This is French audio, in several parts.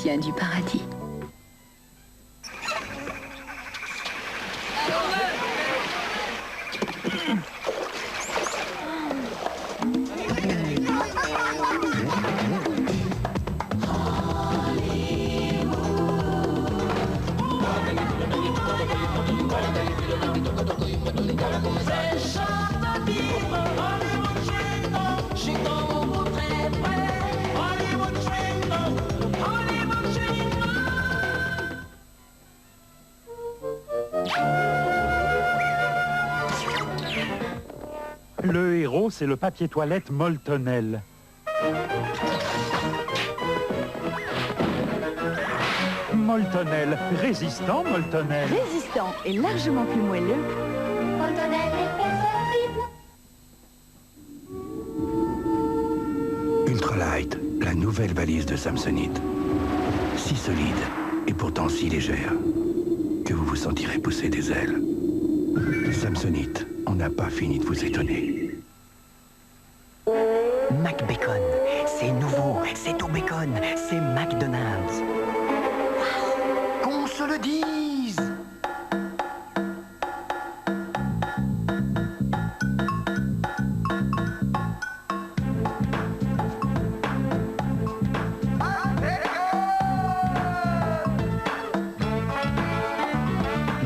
vient du paradis. Le héros, c'est le papier toilette Moltonel. Moltonel, résistant Moltonel. Résistant et largement plus moelleux. Moltonel est perfectible. Ultralight, la nouvelle valise de Samsonite. Si solide et pourtant si légère que vous vous sentirez pousser des ailes. Samsonite, on n'a pas fini de vous étonner. McBacon, c'est nouveau, c'est au bacon, c'est McDonald's. Qu'on se le dise!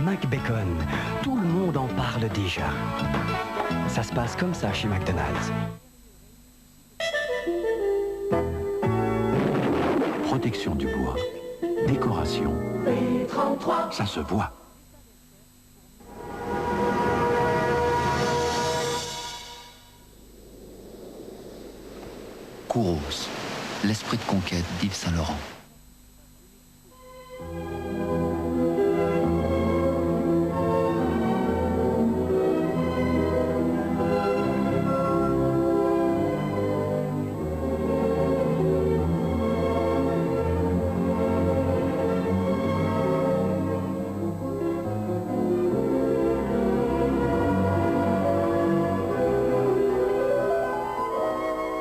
McBacon, tout le monde en parle déjà. Ça se passe comme ça chez McDonald's. Protection du bois, décoration, ça se voit. Kouros, l'esprit de conquête d'Yves Saint-Laurent.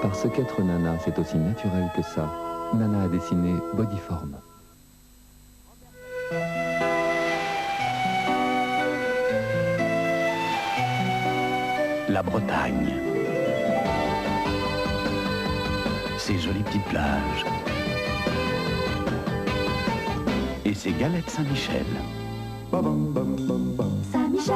Parce qu'être Nana, c'est aussi naturel que ça. Nana a dessiné Bodyform. La Bretagne. Ces jolies petites plages. Et ces galettes Saint-Michel. Saint-Michel.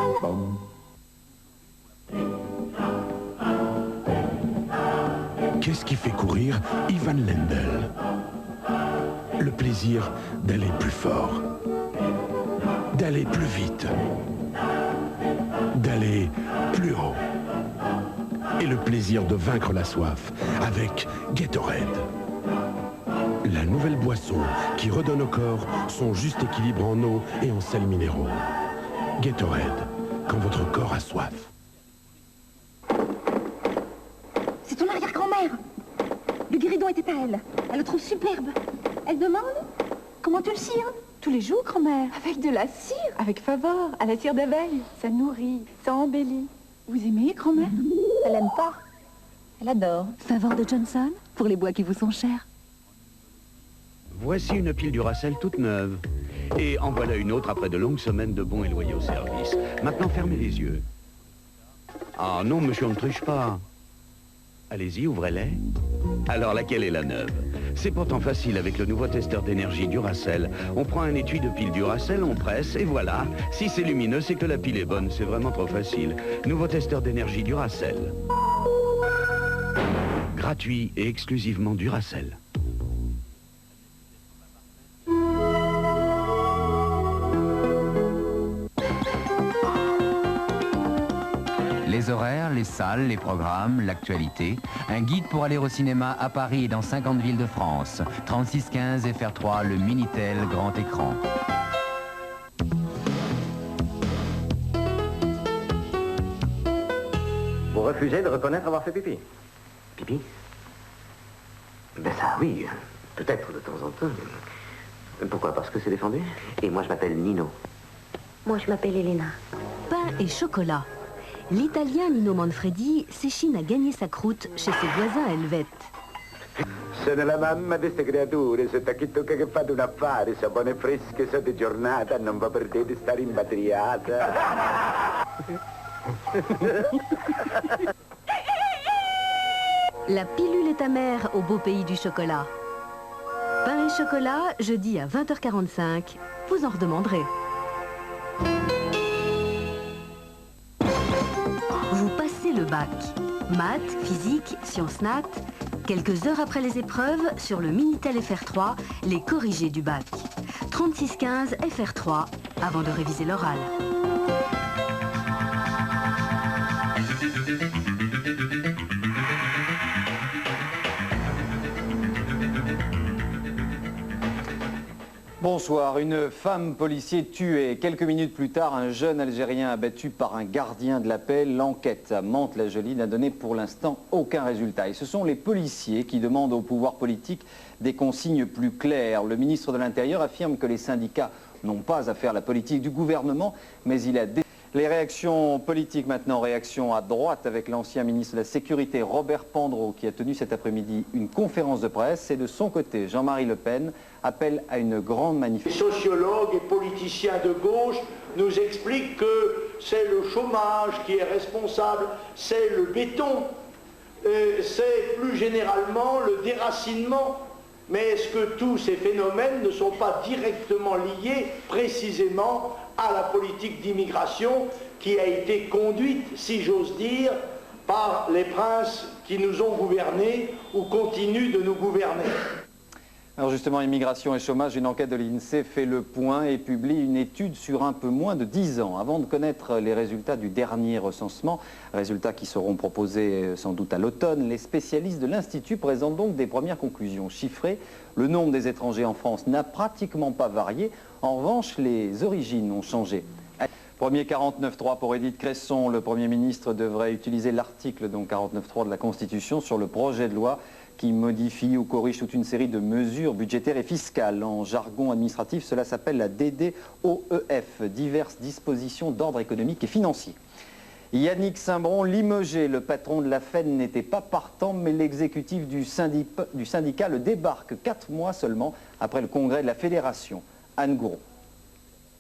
Qu'est-ce qui fait courir Ivan Lendl? Le plaisir d'aller plus fort, d'aller plus vite, d'aller plus haut. Et le plaisir de vaincre la soif avec Gatorade. La nouvelle boisson qui redonne au corps son juste équilibre en eau et en sels minéraux. Gatorade, quand votre corps a soif. C'est ton arrière-grand-mère. Le guéridon était à elle. Elle le trouve superbe. Elle demande comment tu le cires. Tous les jours, grand-mère. Avec de la cire. Avec favor, à la cire d'abeille. Ça nourrit, ça embellit. Vous aimez, grand-mère? Elle aime pas. Elle adore. Favor de Johnson, pour les bois qui vous sont chers. Voici une pile Duracell toute neuve. Et en voilà une autre après de longues semaines de bons et loyaux services. Maintenant, fermez les yeux. Ah non, monsieur, on ne triche pas. Allez-y, ouvrez-les. Alors, laquelle est la neuve? C'est pourtant facile avec le nouveau testeur d'énergie Duracell. On prend un étui de pile Duracell, on presse, et voilà. Si c'est lumineux, c'est que la pile est bonne. C'est vraiment trop facile. Nouveau testeur d'énergie Duracell. Gratuit et exclusivement Duracell. Les horaires, les salles, les programmes, l'actualité. Un guide pour aller au cinéma à Paris et dans 50 villes de France. 3615 FR3, le Minitel grand écran. Vous refusez de reconnaître avoir fait pipi? Pipi? Ben ça, oui. Peut-être de temps en temps. Pourquoi? Parce que c'est défendu? Et moi, je m'appelle Nino. Moi, je m'appelle Elena. Pain et chocolat. L'Italien Nino Manfredi s'échine à gagner sa croûte chez ses voisins helvètes. Sono la mamma di queste creature, se ti tocca che fate un affare, se buone fresche, se di giornata, non va per te di stare impatriata. La pilule est amère au beau pays du chocolat. Pain et chocolat, jeudi à 20h45, vous en redemanderez. Vous passez le bac. Maths, physique, sciences nat. Quelques heures après les épreuves, sur le Minitel FR3, les corrigés du bac. 3615 FR3, avant de réviser l'oral. Bonsoir. Une femme policier tuée. Quelques minutes plus tard, un jeune Algérien abattu par un gardien de la paix. L'enquête à Mantes-la-Jolie n'a donné pour l'instant aucun résultat. Et ce sont les policiers qui demandent au pouvoir politique des consignes plus claires. Le ministre de l'Intérieur affirme que les syndicats n'ont pas à faire la politique du gouvernement, mais il a... Les réactions politiques maintenant, réaction à droite avec l'ancien ministre de la Sécurité Robert Pandreau qui a tenu cet après-midi une conférence de presse et de son côté, Jean-Marie Le Pen appelle à une grande manifestation. Les sociologues et politiciens de gauche nous expliquent que c'est le chômage qui est responsable, c'est le béton, c'est plus généralement le déracinement. Mais est-ce que tous ces phénomènes ne sont pas directement liés précisément à la politique d'immigration qui a été conduite, si j'ose dire, par les princes qui nous ont gouvernés ou continuent de nous gouverner? Alors justement, immigration et chômage, une enquête de l'INSEE fait le point et publie une étude sur un peu moins de 10 ans. Avant de connaître les résultats du dernier recensement, résultats qui seront proposés sans doute à l'automne, les spécialistes de l'Institut présentent donc des premières conclusions chiffrées. Le nombre des étrangers en France n'a pratiquement pas varié. En revanche, les origines ont changé. Premier 49.3 pour Édith Cresson. Le Premier ministre devrait utiliser l'article 49.3 de la Constitution sur le projet de loi qui modifie ou corrige toute une série de mesures budgétaires et fiscales. En jargon administratif, cela s'appelle la DDOEF, diverses dispositions d'ordre économique et financier. Yannick Simbron, limogé, le patron de la FEN n'était pas partant, mais l'exécutif du syndicat le débarque 4 mois seulement après le congrès de la fédération. Anne Gouraud.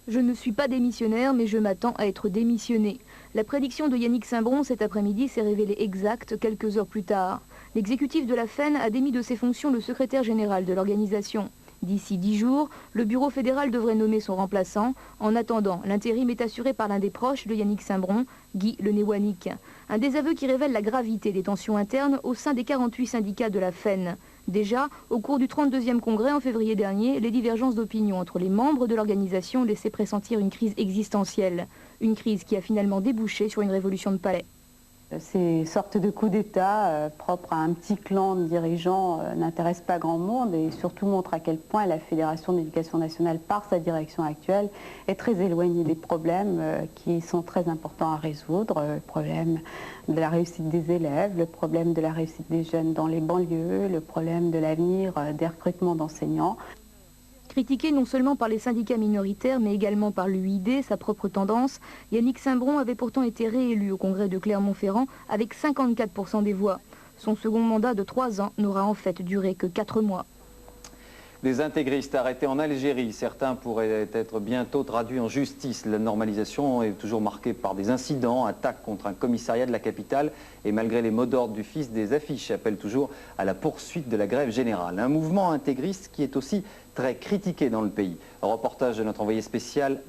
Je ne suis pas démissionnaire, mais je m'attends à être démissionné. La prédiction de Yannick Simbron cet après-midi s'est révélée exacte quelques heures plus tard. L'exécutif de la FEN a démis de ses fonctions le secrétaire général de l'organisation. D'ici 10 jours, le bureau fédéral devrait nommer son remplaçant. En attendant, l'intérim est assuré par l'un des proches de Yannick Simbron, Guy Le Néouanic. Un désaveu qui révèle la gravité des tensions internes au sein des 48 syndicats de la FEN. Déjà, au cours du 32e congrès en février dernier, les divergences d'opinion entre les membres de l'organisation laissaient pressentir une crise existentielle. Une crise qui a finalement débouché sur une révolution de palais. Ces sortes de coups d'État propres à un petit clan de dirigeants n'intéressent pas grand monde et surtout montrent à quel point la Fédération d'éducation nationale, par sa direction actuelle, est très éloignée des problèmes qui sont très importants à résoudre. Le problème de la réussite des élèves, le problème de la réussite des jeunes dans les banlieues, le problème de l'avenir des recrutements d'enseignants. Critiqué non seulement par les syndicats minoritaires, mais également par l'UID, sa propre tendance, Yannick Simbron avait pourtant été réélu au congrès de Clermont-Ferrand avec 54% des voix. Son second mandat de 3 ans n'aura en fait duré que 4 mois. Les intégristes arrêtés en Algérie, certains pourraient être bientôt traduits en justice. La normalisation est toujours marquée par des incidents, attaques contre un commissariat de la capitale et malgré les mots d'ordre du fils, des affiches appellent toujours à la poursuite de la grève générale. Un mouvement intégriste qui est aussi très critiqué dans le pays. Reportage de notre envoyé spécial.